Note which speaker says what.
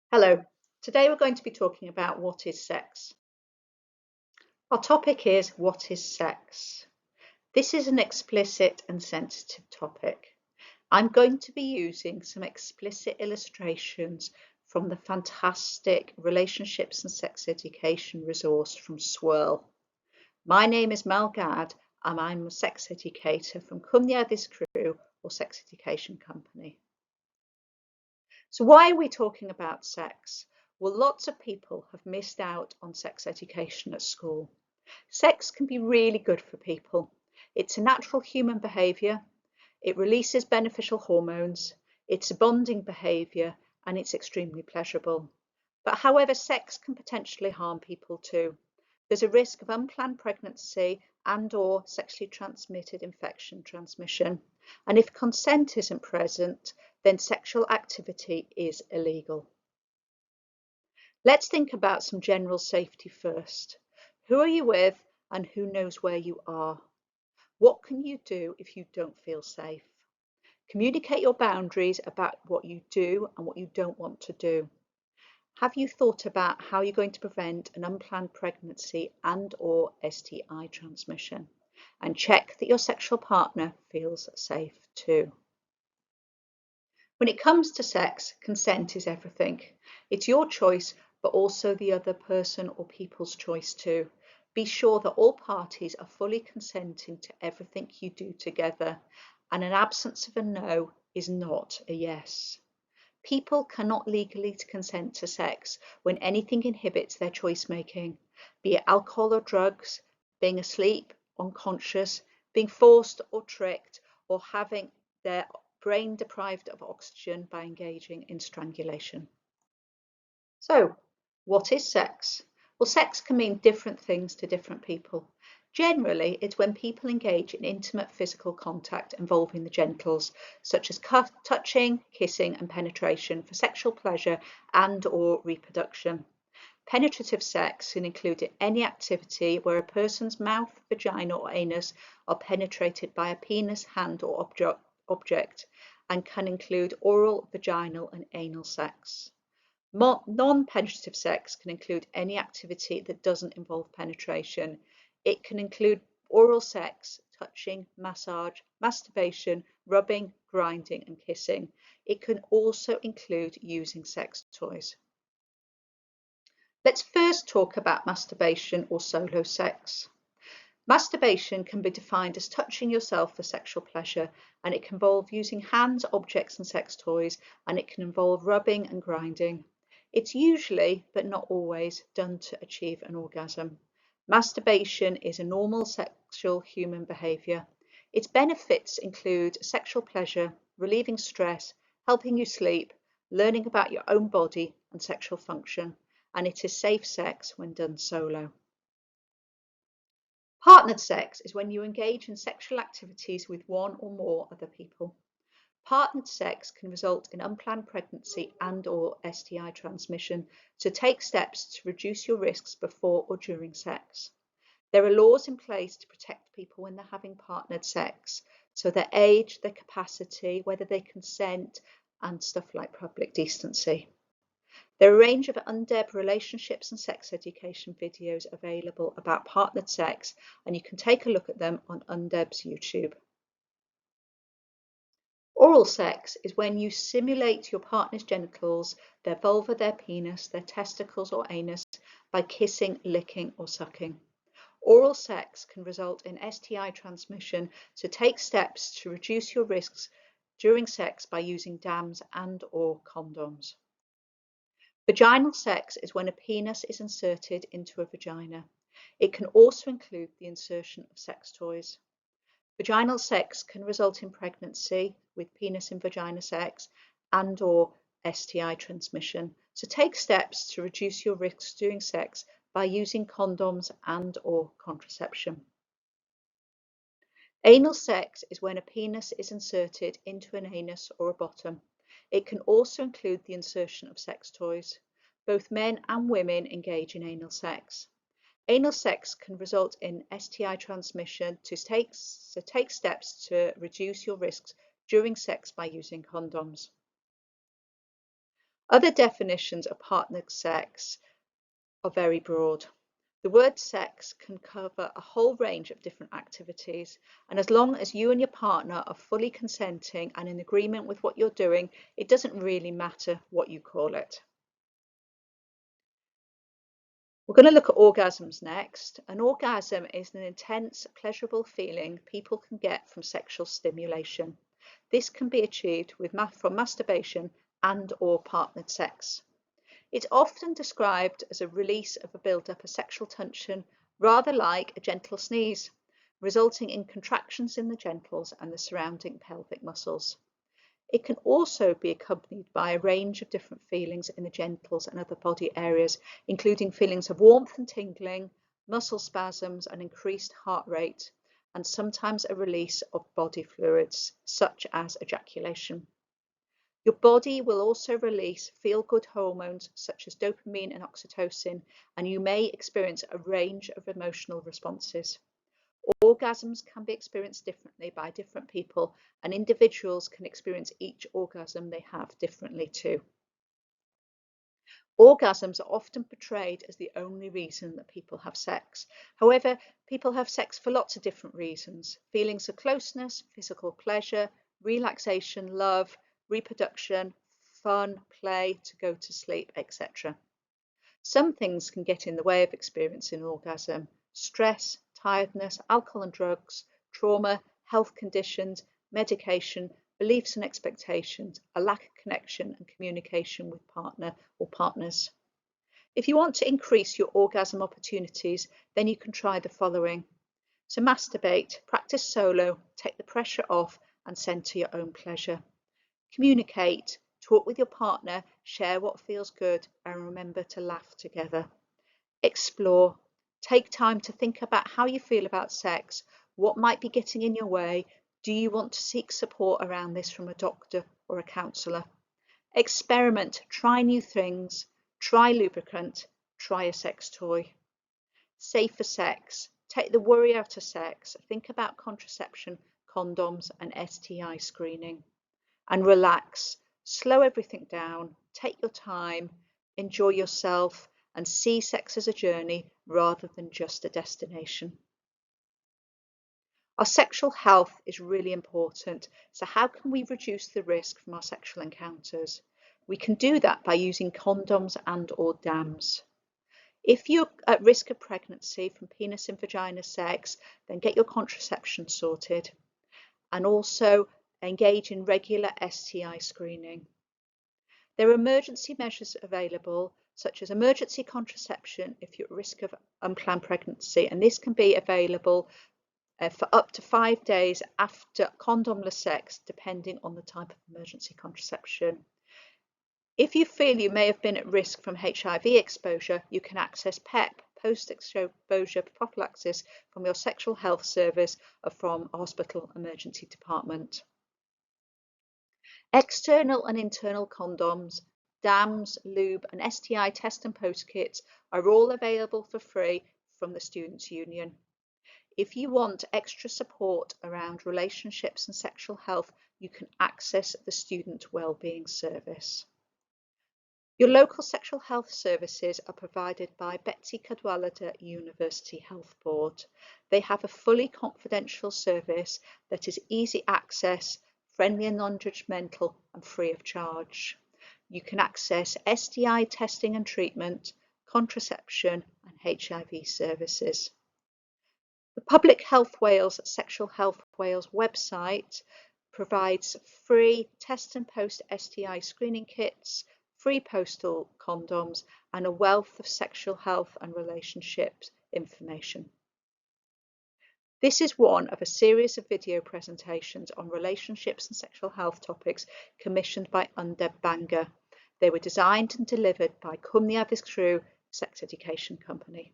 Speaker 1: Hello, today we're going to be talking about what is sex. Our topic is what is sex? This is an explicit and sensitive topic. I'm going to be using some explicit illustrations from the fantastic Relationships and Sex Education resource from Swirl. My name is Mel Gadd and I'm a sex educator from Cwmni This Crew or Sex Education Company. So why are we talking about sex? Well, lots of people have missed out on sex education at school. Sex can be really good for people. It's a natural human behaviour. It releases beneficial hormones. It's a bonding behaviour and it's extremely pleasurable. But however, sex can potentially harm people too. There's a risk of unplanned pregnancy and/or sexually transmitted infection transmission. And if consent isn't present, then sexual activity is illegal. Let's think about some general safety first. Who are you with and who knows where you are? What can you do if you don't feel safe? Communicate your boundaries about what you do and what you don't want to do. Have you thought about how you're going to prevent an unplanned pregnancy and/or STI transmission? And check that your sexual partner feels safe too. When it comes to sex, consent is everything. It's your choice, but also the other person or people's choice too. Be sure that all parties are fully consenting to everything you do together, and an absence of a no is not a yes. People cannot legally consent to sex when anything inhibits their choice making, be it alcohol or drugs, being asleep, unconscious, being forced or tricked, or having their brain deprived of oxygen by engaging in strangulation. So, what is sex? Well, sex can mean different things to different people. Generally, it's when people engage in intimate physical contact involving the genitals, such as touching, kissing, and penetration for sexual pleasure and/or reproduction. Penetrative sex can include any activity where a person's mouth, vagina, or anus are penetrated by a penis, hand, or object, and can include oral, vaginal, and anal sex. Non-penetrative sex can include any activity that doesn't involve penetration. It can include oral sex, touching, massage, masturbation, rubbing, grinding, and kissing. It can also include using sex toys. Let's first talk about masturbation or solo sex. Masturbation can be defined as touching yourself for sexual pleasure, and it can involve using hands, objects, and sex toys, and it can involve rubbing and grinding. It's usually, but not always, done to achieve an orgasm. Masturbation is a normal sexual human behavior. Its benefits include sexual pleasure, relieving stress, helping you sleep, learning about your own body, and sexual function, and it is safe sex when done solo. Partnered sex is when you engage in sexual activities with one or more other people. Partnered sex can result in unplanned pregnancy and/or STI transmission, so take steps to reduce your risks before or during sex. There are laws in place to protect people when they're having partnered sex, so their age, their capacity, whether they consent, and stuff like public decency. There are a range of UNDEB relationships and sex education videos available about partnered sex, and you can take a look at them on UNDEB's YouTube. Oral sex is when you simulate your partner's genitals, their vulva, their penis, their testicles or anus by kissing, licking or sucking. Oral sex can result in STI transmission, so take steps to reduce your risks during sex by using DAMs and/or condoms. Vaginal sex is when a penis is inserted into a vagina. It can also include the insertion of sex toys. Vaginal sex can result in pregnancy with penis and vagina sex and/or STI transmission. So take steps to reduce your risks during sex by using condoms and/or contraception. Anal sex is when a penis is inserted into an anus or a bottom. It can also include the insertion of sex toys. Both men and women engage in anal sex. Anal sex can result in STI transmission, so take steps to reduce your risks during sex by using condoms. Other definitions of partnered sex are very broad. The word sex can cover a whole range of different activities, and as long as you and your partner are fully consenting and in agreement with what you're doing, it doesn't really matter what you call it. We're going to look at orgasms next. An orgasm is an intense, pleasurable feeling people can get from sexual stimulation. This can be achieved from masturbation and/or partnered sex. It's often described as a release of a build-up of sexual tension, rather like a gentle sneeze, resulting in contractions in the genitals and the surrounding pelvic muscles. It can also be accompanied by a range of different feelings in the genitals and other body areas, including feelings of warmth and tingling, muscle spasms, and increased heart rate, and sometimes a release of body fluids, such as ejaculation. Your body will also release feel-good hormones such as dopamine and oxytocin, and you may experience a range of emotional responses. Orgasms can be experienced differently by different people, and individuals can experience each orgasm they have differently too. Orgasms are often portrayed as the only reason that people have sex. However, people have sex for lots of different reasons: feelings of closeness, physical pleasure, relaxation, love, reproduction, fun, play, to go to sleep, etc. Some things can get in the way of experiencing an orgasm: stress, tiredness, alcohol and drugs, trauma, health conditions, medication, beliefs and expectations, a lack of connection and communication with partner or partners. If you want to increase your orgasm opportunities, then you can try the following. So masturbate, practice solo, take the pressure off and center your own pleasure. Communicate, talk with your partner, share what feels good, and remember to laugh together. Explore, take time to think about how you feel about sex, what might be getting in your way. Do you want to seek support around this from a doctor or a counsellor? Experiment, try new things, try lubricant, try a sex toy. Safer sex, take the worry out of sex, think about contraception, condoms and STI screening. And relax, slow everything down, take your time, enjoy yourself, and see sex as a journey rather than just a destination. Our sexual health is really important, so how can we reduce the risk from our sexual encounters? We can do that by using condoms and/or DAMs. If you're at risk of pregnancy from penis and vagina sex, then get your contraception sorted, and also engage in regular STI screening. There are emergency measures available, such as emergency contraception if you're at risk of unplanned pregnancy, and this can be available for up to 5 days after condomless sex, depending on the type of emergency contraception. If you feel you may have been at risk from HIV exposure, you can access PEP, post-exposure prophylaxis, from your sexual health service or from a hospital emergency department. External and internal condoms, DAMs, lube and STI test and post kits are all available for free from the Students' Union. If you want extra support around relationships and sexual health, you can access the Student Wellbeing Service. Your local sexual health services are provided by Betsy Cadwallader University Health Board. They have a fully confidential service that is easy access, friendly and non-judgmental, and free of charge. You can access STI testing and treatment, contraception, and HIV services. The Public Health Wales Sexual Health Wales website provides free test and post STI screening kits, free postal condoms, and a wealth of sexual health and relationships information. This is one of a series of video presentations on relationships and sexual health topics commissioned by Undeb Banga. They were designed and delivered by Cwmni Addysg Rhyw Sex Education Company.